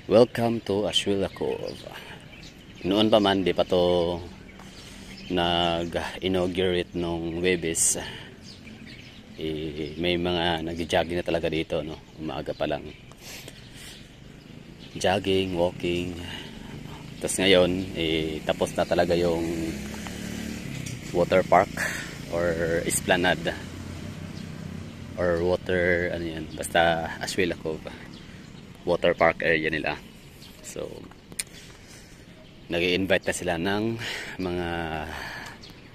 Welcome to Ashuela Cove. Noon pa man, di pa to nag-inaugurate nung Webis. May mga nag-jogging na talaga dito, no? Umaga pa lang. Jogging, walking. Tapos ngayon, tapos na talaga yung water park or esplanade. Or water, ano yan, basta Ashuela Cove. Water park area nila. So, nag-i-invite na sila ng mga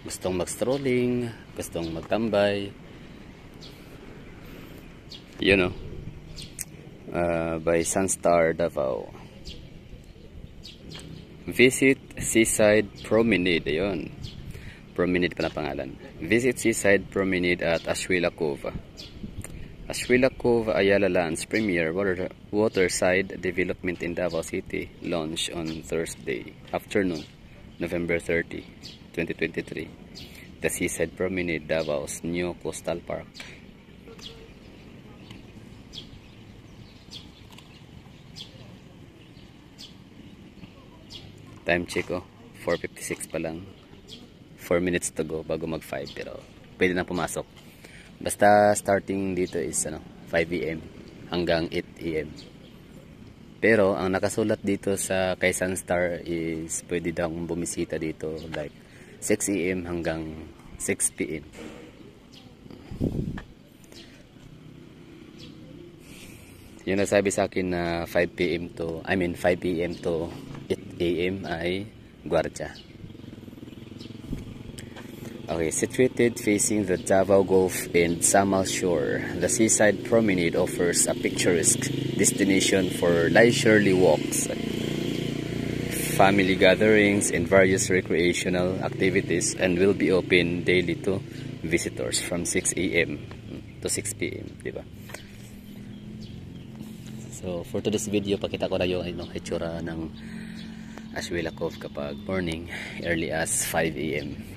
gustong mag-strolling, gustong magtambay. You know, by Sunstar Davao. Visit Seaside Promenade. Ayun. Promenade pa na pangalan. Visit Seaside Promenade at Ashuela Cove. Ashuela Cove Ayala Lands premier waterside development in Davao City launch on Thursday afternoon, November 30, 2023. The Seaside Promenade, Davao's new coastal park. Time check 4:56 pa lang. 4 minutes to go bago mag 5 pero pwede na pumasok. Basta starting dito is 5 AM hanggang 8 AM. Pero ang nakasulat dito sa kay Sunstar is pwede daw bumisita dito like 6 AM hanggang 6 PM. Yung nasabi sa akin na 5 PM to 5 PM to 8 AM ay Guardia. Okay, situated facing the Davao Gulf and Samal Shore, the Seaside Promenade offers a picturesque destination for leisurely walks, family gatherings, and various recreational activities, and will be open daily to visitors from 6 AM to 6 PM, diba? So, for today's video, pakita ko na yung itsura ng Ashuela Cove kapag morning, early as 5 AM.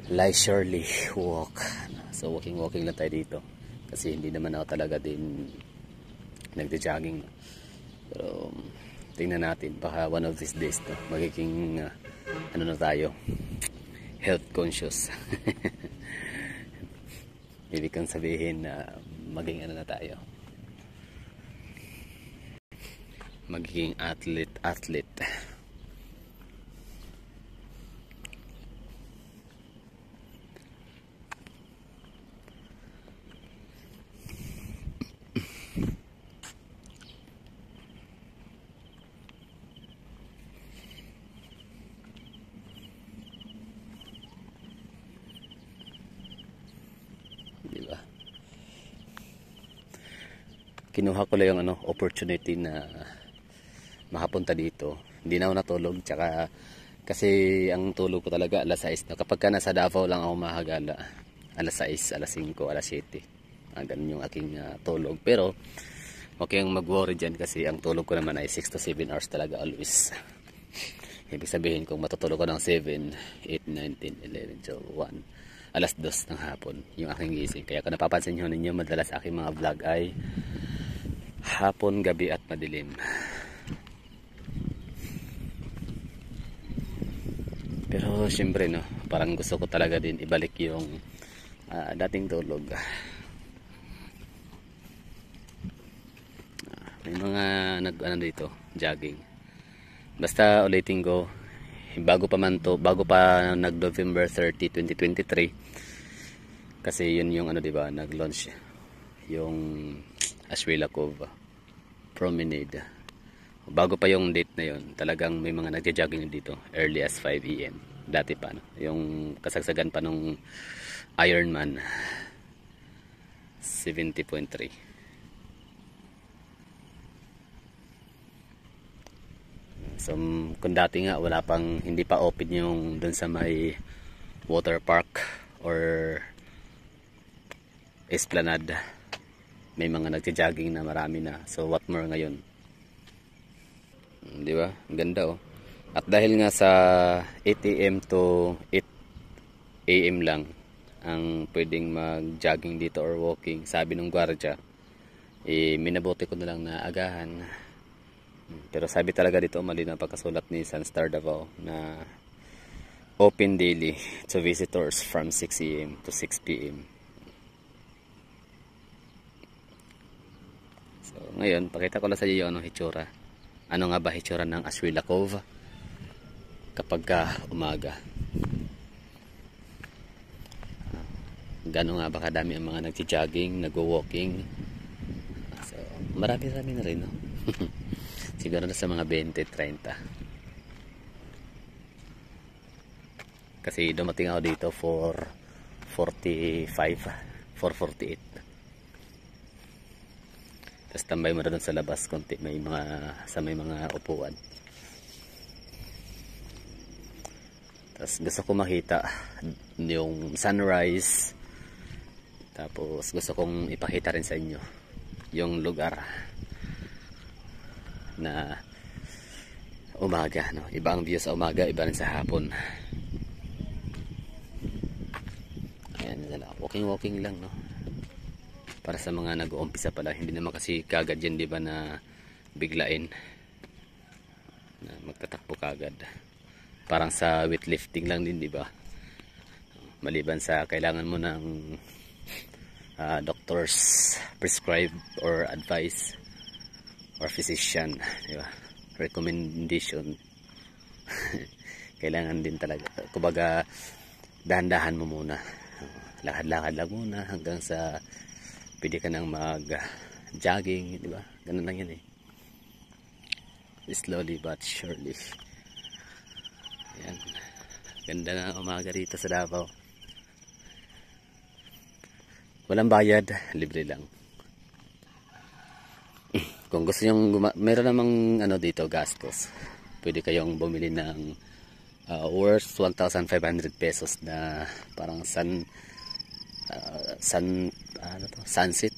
Leisurely walk. So walking lang tayo dito kasi hindi naman ako talaga din nagde-jogging. Pero tingnan natin, baka one of these days to magiging na tayo, health conscious. Ibig kong sabihin na maging na tayo, magiging athlete. Diba? Kinuha ko lang yung opportunity na makapunta dito. Hindi na ako natulog, tsaka kasi ang tulog ko talaga alas 6 na. Kapag ka nasa Davao lang ako mahagala, alas 6, alas 5, alas 7. Ganun yung aking tulog. Pero huwag kayong mag-worry dyan kasi ang tulog ko naman ay 6 to 7 hours talaga always. Ibig sabihin kung matutulog ko ng 7, 8, 9, 10, 11, 12, 1, alas 2 ng hapon yung aking gising. Kaya kung napapansin nyo ninyo, madalas aking mga vlog ay hapon, gabi at madilim. Pero syempre parang gusto ko talaga din ibalik yung dating tulog. May mga dito, jogging. Basta ulitin ko, bago pa nag-November 30, 2023. Kasi yun yung diba, nag-launch yung Ashuela Cove Promenade. Bago pa yung date na yun, talagang may mga nagja-jogging dito early as 5 AM. Dati pa yung kasagsagan pa nung Ironman 70.3. So kung dati nga hindi pa open yung dun sa may water park or esplanade, may mga nagja-jogging na marami na. So what more ngayon, di ba? Ang ganda At dahil nga sa 8 AM to 8 AM lang ang pwedeng mag-jogging dito or walking, sabi ng gwardiya, minabuti ko na lang na agahan. Pero sabi talaga dito, mali na pagkasulat ni Sunstar Davao na open daily to visitors from 6 AM to 6 PM. So ngayon, pakita ko lang sa iyo ano hitsura. Ano nga ba hitsura ng Ashwila Cove kapag umaga. Gano'n nga ba kadami ang mga nagji-jogging, nagwo-walking. So, marami-rami na rin, no? Siguro na sa mga 20-30. Kasi dumating ako dito for 4:48. Tapos tambay mo na doon sa labas konti, may mga upuan. Tapos gusto ko makita yung sunrise. Tapos gusto kong ipakita rin sa inyo yung lugar na umaga, no? Iba ang view sa umaga, iba rin sa hapon. Ayan, walking lang, no? Para sa mga nag-uumpisa pala, hindi naman kasi kagad yan, di ba, na biglain na magtatakbo kagad. Parang sa weightlifting lang din, di ba? Maliban sa kailangan mo ng doctors prescribe or advice or physician, di ba? Recommendation. Kailangan din talaga. Kumbaga, dahan-dahan mo muna. Lakad-lakad lang muna hanggang sa pwede ka nang mag-jogging, di ba? Ganun lang yan eh. Slowly but surely. Ayan. Ganda na umaga rito sa Davao. Walang bayad, libre lang. Kung gusto nyo, meron namang ano dito, gastos. Pwede kayong bumili ng worth 1,500 pesos na parang sunset.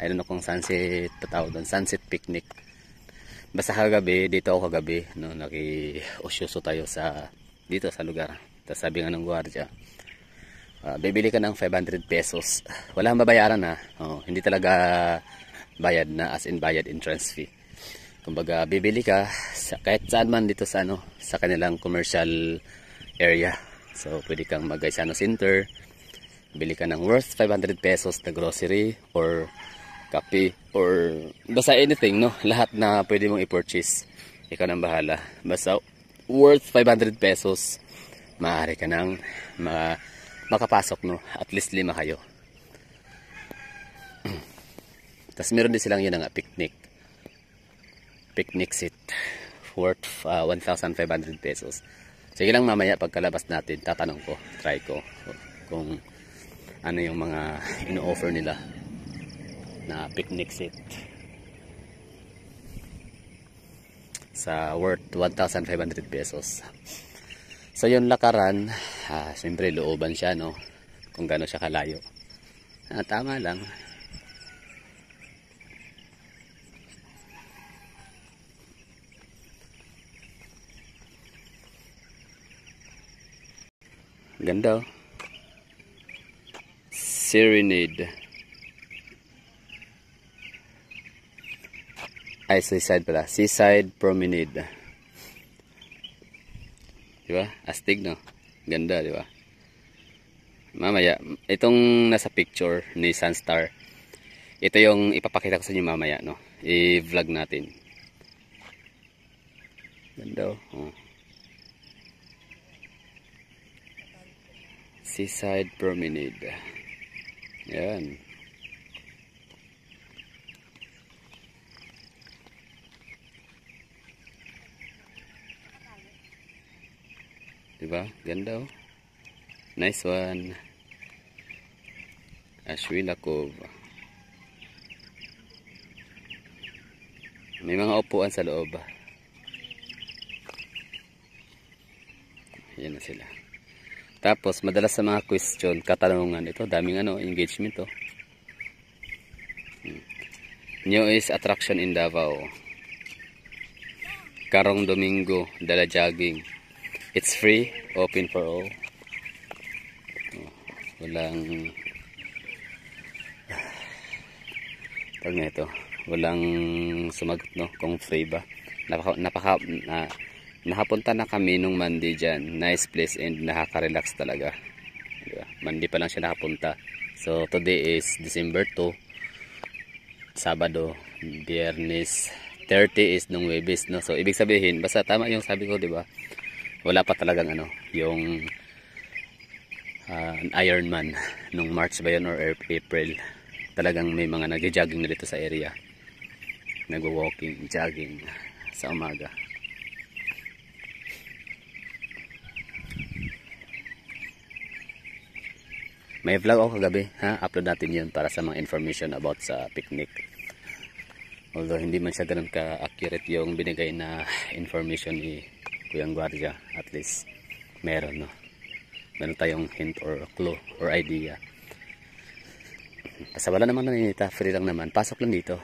I don't know kung sunset patawag doon. Sunset picnic. Basta kagabi, dito ako kagabi, no, naki-osyoso tayo dito sa lugar. Tapos sabi nga ng gwardiya, bibili ka ng 500 pesos. Wala kang babayaran ha. Hindi talaga bayad na, as in bayad entrance fee. Kumbaga bibili ka kahit saan man dito sa sa kanilang commercial area. So pwede kang mag-Gaisano Center. Bili ka ng worth 500 pesos na grocery or kape or basta anything, no? Lahat na pwede mong i-purchase. Ikaw nang bahala. Basta worth 500 pesos, maaari ka nang makapasok, no? At least 5 kayo. Tapos meron din silang yun nga, picnic seat worth 1,500 pesos. Sige lang, mamaya pagkalabas natin tatanong ko, try ko kung ano yung mga ino-offer nila na picnic seat sa worth 1,500 pesos. So yun lakaran, siyempre looban siya, no? Kung gaano siya kalayo. Tama lang. Ganda, oh. Serenade. Ay, seaside pala. Seaside Promenade. Diba? Astig, no? Ganda, diba? Mamaya, itong nasa picture ni Sunstar, ito yung ipapakita ko sa inyo mamaya, no? I-vlog natin. Ganda, oh. Seaside Promenade. Yan. Diba? Ganda, oh. Nice one. Ashwila Cove. May mga upuan sa loob. Yan na sila. Tapos madalas sa mga question, katanungan, ito daming engagement, oh. Newest attraction in Davao. Karong Domingo, dala jogging. It's free, open for all. tawag na ito, walang sumagot, no, kung free ba. Nakapunta na kami nung Monday dyan. Nice place and nakaka-relax talaga, diba? Monday pa lang siya nakapunta. So today is December 2, Sabado, Biyernes 30 is nung Webes, no. So ibig sabihin, basta tama yung sabi ko, diba, wala pa talagang ano, yung Ironman nung March ba yun or April. Talagang may mga nag-jogging na dito sa area, nagwo-walking, jogging sa umaga. May vlog ako kagabi, ha? Upload natin yun para sa mga information about sa picnic. Although hindi man siya ganun ka-accurate yung binigay na information ni Kuyang Guardia, at least meron, no? Meron tayong hint or clue or idea. Basta wala naman naninita, free lang naman. Pasok lang dito.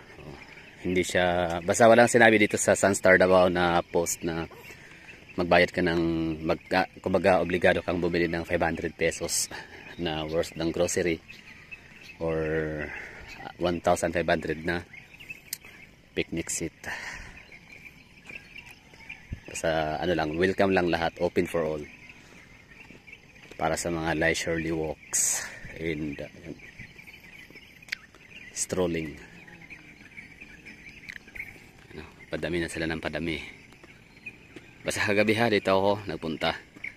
Hindi siya, basta walang sinabi dito sa Sunstar Davao na post na magbayad ka ng, kumbaga obligado kang bumili ng 500 pesos na worth ng grocery or 1,500 na picnic seat. Basta ano lang, welcome lang lahat, open for all. Para sa mga leisurely walks and strolling. Ano, padami na sila ng padami. Basta kagabi ha, dito ako nagpunta.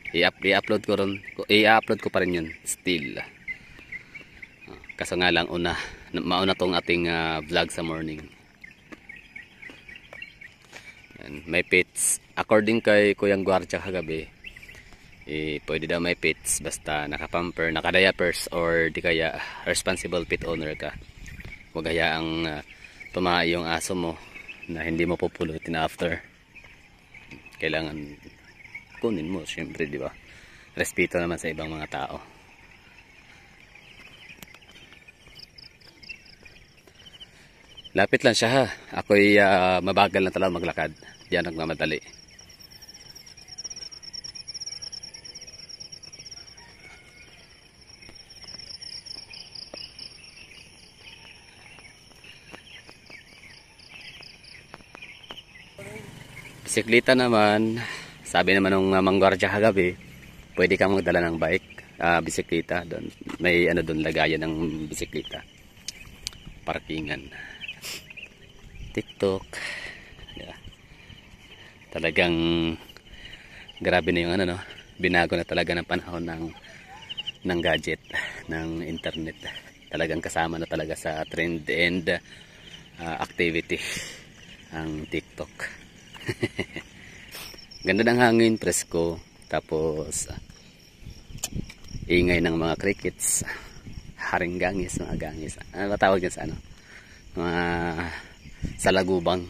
I-upload ko pa rin yun still. Kaso nga lang mauna tong ating vlog sa morning. Yan, may pets. According kay Kuyang Guardia kagabi, pwede daw may pets basta nakapamper, nakadiapers, or di kaya responsible pet owner ka. Huwag hayaang tumae yung aso mo na hindi mo pupulutin after. Kailangan kunin mo, syempre, di ba? Respeto naman sa ibang mga tao. Lapit lang siya ha. Ako'y mabagal lang talaga maglakad. Diyan nagmamadali. Bisikleta naman, sabi naman ng manggwardya kagabi, pwede kang magdala ng bike, bisikleta doon. May ano doon, lagayan ng bisikleta. Parkingan. TikTok. Yeah. Talagang grabe na yung ano, no. Binago na talaga ng panahon ng gadget, ng internet. Talagang kasama na talaga sa trend and activity ang TikTok. Ganda ng hangin, presko, tapos ingay ng mga crickets, haringgangis, mga gangis. Ano ba tawag yan sa ano? Mga salagubang.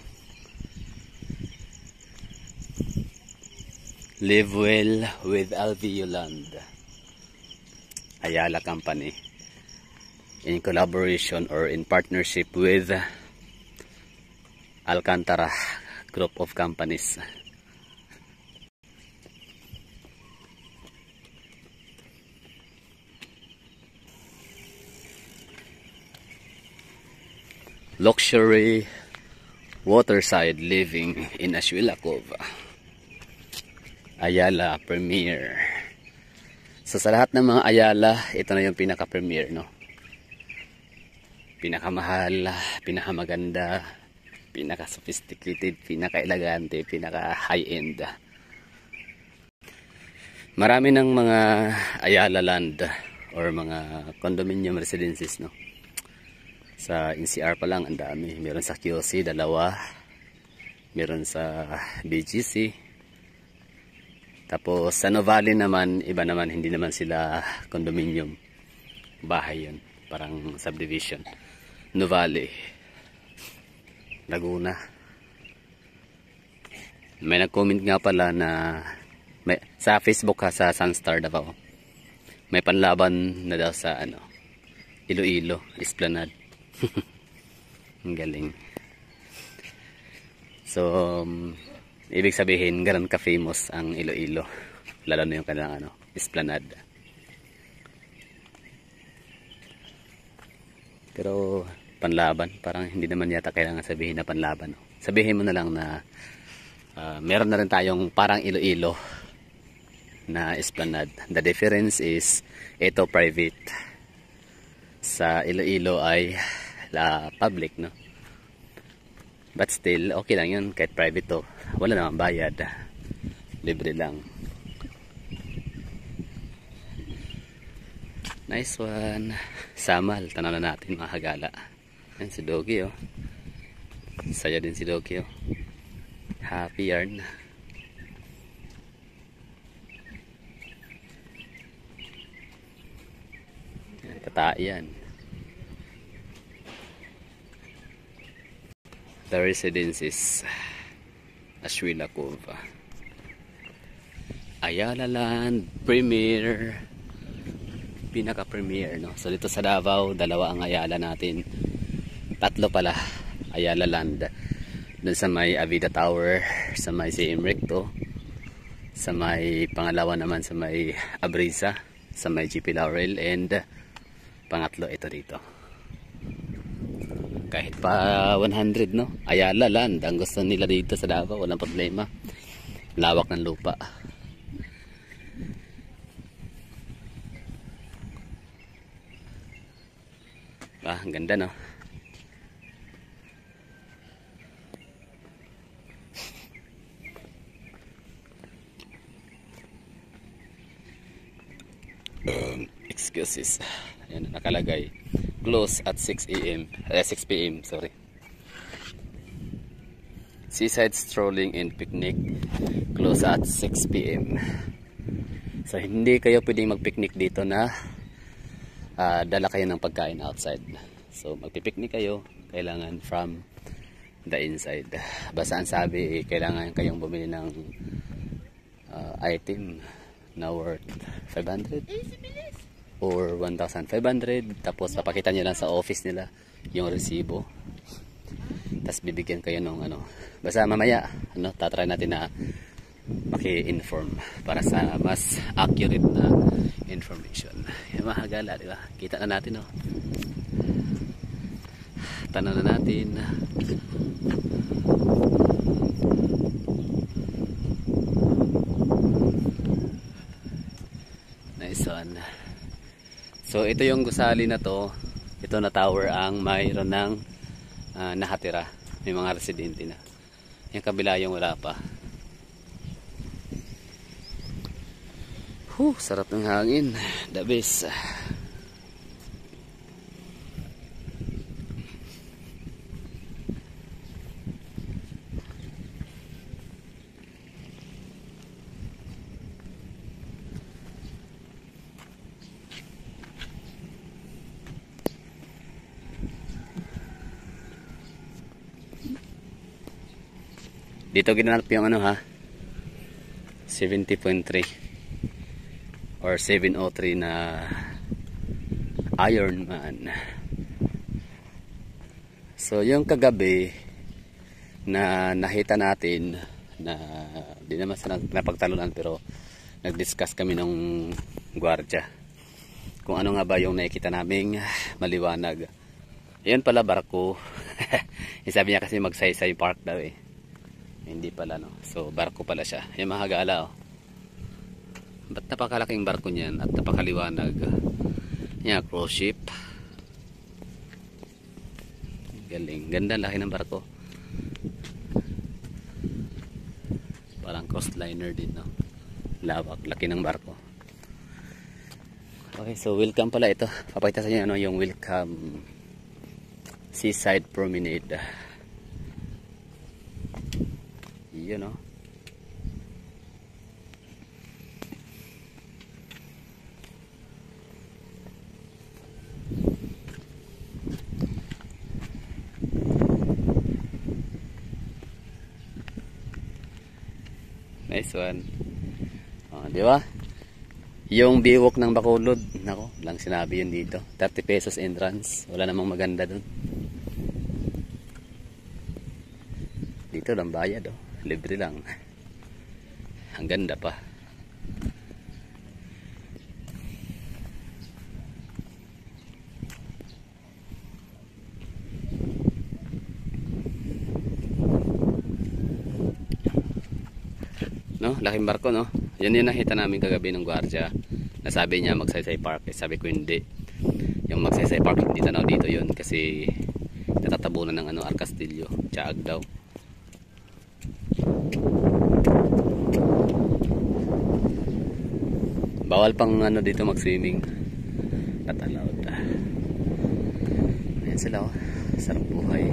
Live well with Alveoland, Ayala Company, in collaboration or in partnership with Alcantara Group of Companies. Luxury waterside living in Ashuilacov, Ayala Premier. So sa lahat ng mga Ayala, ito na yung pinaka-premier, no? Pinakamahal, pinakamaganda, pinaka-sophisticated, pinaka-elegante, pinaka-high-end. Marami ng mga Ayala land or mga condominium residences, no? Sa NCR pa lang ang dami. Meron sa QC, 2. Meron sa BGC. Tapos sa Novali naman, iba naman, hindi naman sila condominium. Bahay yun, parang subdivision. Novali, Laguna. May nag-comment nga pala na sa Facebook ha, sa Sunstar Davao, may panlaban na daw sa ano, Iloilo, Esplanade. Ang galing. So ibig sabihin ganun ka famous ang Iloilo, lalo na yung kanilang ano, Esplanade. Pero panlaban. Parang hindi naman yata kailangan sabihin na panlaban. Sabihin mo na lang na meron na rin tayong parang Iloilo na esplanade. The difference is ito private. Sa Iloilo ay public, no? But still, okay lang yun kahit private to. Wala namang bayad. Libre lang. Nice one. Samal, tanaw na natin mga hagala. Yan si Doggy, oh. Saya din si Doggy, oh. Happy yarn. Tatai yan. The residence is Ashwila Cove. Ayala Land Premier. Pinaka-premier, no? So dito sa Davao, dalawa ang Ayala natin. Tatlo pala. Ayala Land. Doon sa may Avida Tower, sa may CM Recto, sa may pangalawa naman sa may Abrisa, sa may GP Laurel, and pangatlo ito dito. Kahit pa 100, no? Ayala Land ang gusto nila dito sa Davao, walang problema. Lawak ng lupa. Ang ganda, no? Excuses. Ayan, nakalagay close at 6 p.m. sorry. Seaside strolling and picnic close at 6 p.m. So hindi kayo pwedeng magpicnic dito na dala kayo ng pagkain outside. So magpipiknik kayo, kailangan from the inside. Basta ang sabi, kailangan kayong bumili ng item na worth 500 or 1,500, tapos papakita nyo lang sa office nila yung resibo, tapos bibigyan kayo ng basta mamaya tatry natin na maki-inform para sa mas accurate na information. Yung mga hagala, diba? Kita na natin, tanong na natin. Nice one. So ito yung gusali na to, ito na tower ang mayroon ng nakatira, may mga residente na. Yung kabila yung wala pa. Sarap ng hangin, the best. Dito ginanap yung 70.3 or 703 na Ironman. So yung kagabi na nakita natin na di naman sa napagtalunan, pero nag-discuss kami ng gwardiya kung ano nga ba yung nakikita naming maliwanag. Yan pala barko. Sabi niya kasi magsaysay park daw eh. Hindi pala, no? So barko pala siya. Yung mga hagala, ba't napakalaking barko niyan at napakaliwanag. Yan, cruise ship. Galing, ganda, laki ng barko. Parang coastliner din, no? Lawak, laki ng barko. Okay, so welcome pala ito. Papakita sa inyo yung welcome seaside promenade. Yun, no? Nice one. Di ba? Yung biwok ng Bacolod, nako, lang sinabi yun dito. 30 pesos entrance. Wala namang maganda dun. Dito lang bayad, libre lang. Ang ganda pa. No, laking barko, no. Yan yung nakita namin kagabi ng gwardiya. Nasabi niya Magsaysay Park, eh, sabi ko hindi. Yung Magsaysay Park hindi tanaw dito yun kasi natatabunan ng ano, Arcastillo, Tiyaag daw. Bawal pang ano dito mag-swimming. Not allowed. Ayan sila, oh. Sarap buhay.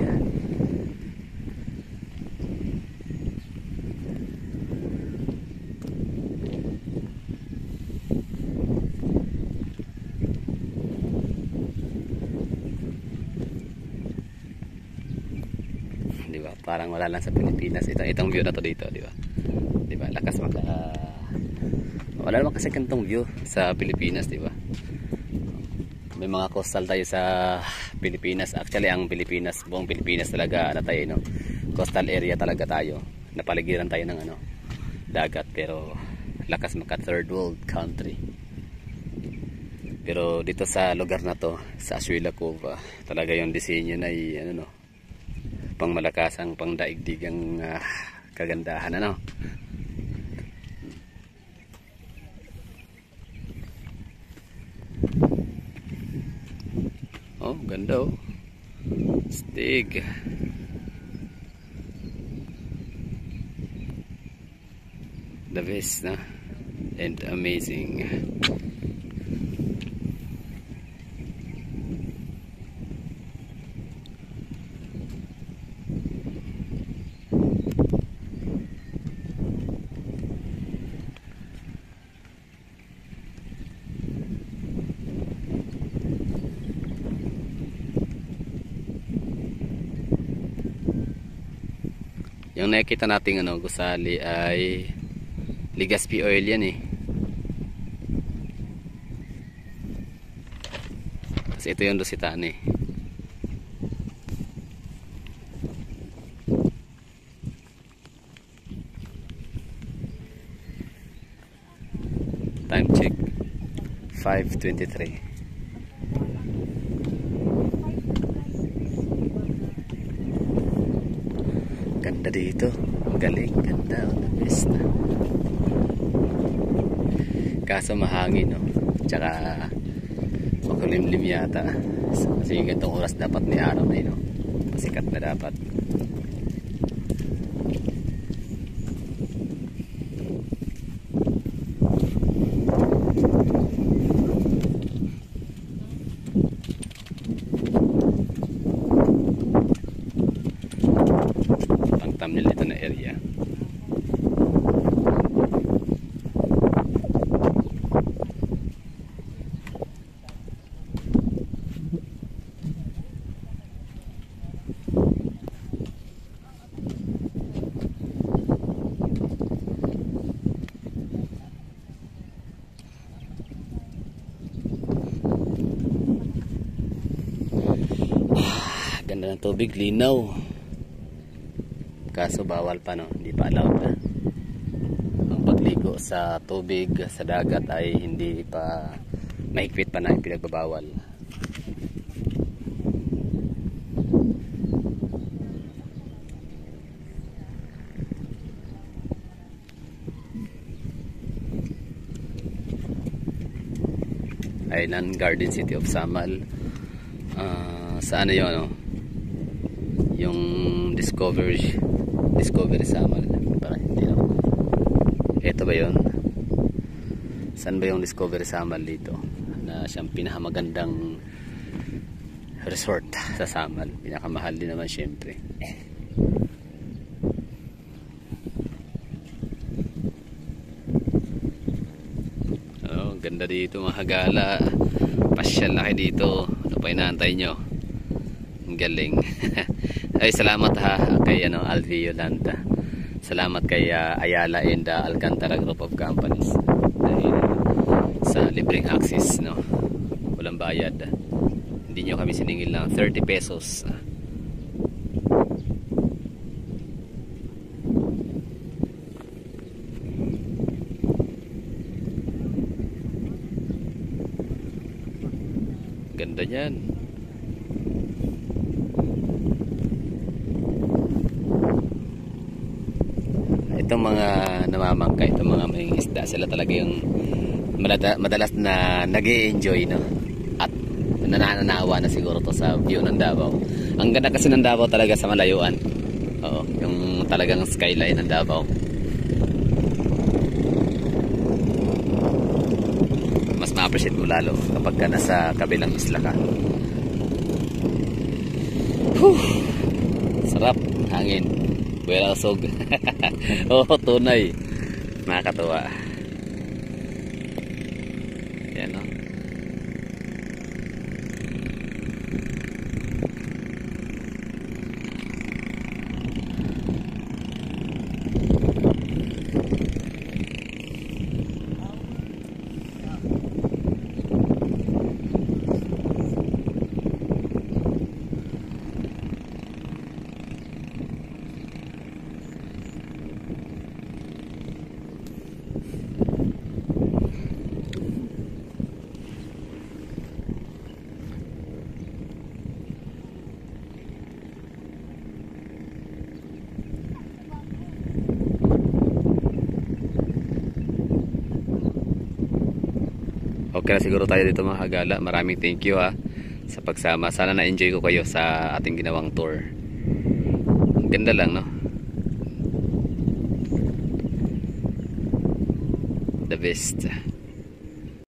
Di ba? Parang wala lang sa Pilipinas. Itong view na to dito, di ba? Di ba? Lakas maka wala naman kasi kantong view sa Pilipinas, di ba? May mga coastal tayo sa Pilipinas. Actually, ang Pilipinas, buong Pilipinas talaga ano tayo, no? Coastal area talaga tayo. Napaligiran tayo ng ano, dagat, pero lakas maka third world country. Pero dito sa lugar na to, sa Azuela Cove, talaga yung disenyo na ano, no, pang malakasang, pang daigdigang kagandahan, ano. Oh, ganda, oh. Stig. The best, na, and amazing. Yung nakikita nating ano, gusali ay Legazpi oil yan, eh. Kasi ito yung Lusitano, eh. Time check 5:23. Ganda dito. Galing. Ganda. The best na. Kaso mahangin, no? Tsaka makulimlim yata. Kasi yung gantong oras dapat may araw na yun, no? Pasikat na dapat. Pang thumbnail ito na area. Ganda ng tubig, linaw. Kaso bawal pa, no? Hindi pa allowed na. Ang pagligo sa tubig sa dagat ay hindi pa mahigpit pa na yung pinagbabawal. Island Garden City of Samal. Sa ano yun, no? Yung Discovery Samal. Parang hindi, no? Ito ba yun? Saan ba yung Discovery Samal dito? Na siyang pinakamagandang resort sa Samal. Pinakamahal din naman syempre. Oh, ganda dito mga gala. Pasyal na kayo dito. Ano pa inaantay nyo? Ang galing. Ay, salamat ha kay ano, Alvi Yolanda. Salamat kay Ayala and Alcantara Group of Companies. Dahil sa libreng access, no? Walang bayad. Hindi nyo kami siningil ng 30 pesos. Ganda niyan. Itong mga bangka, itong mga may isda, sila talaga yung madalas na nag-i-enjoy, no? At nananawa na siguro to sa view ng Davao. Ang ganda kasi ng Davao talaga sa malayuan. Oo, yung talagang skyline ng Davao. Mas ma-appreciate mo lalo kapag ka nasa kabilang isla ka. Whew! Sarap, hangin. Buwela usog. Oo, tunay. Nakakatuwa. Yan, no? Okay na siguro tayo dito mga kagala. Maraming thank you sa pagsama. Sana na-enjoy ko kayo sa ating ginawang tour. Ganda lang, no? The best.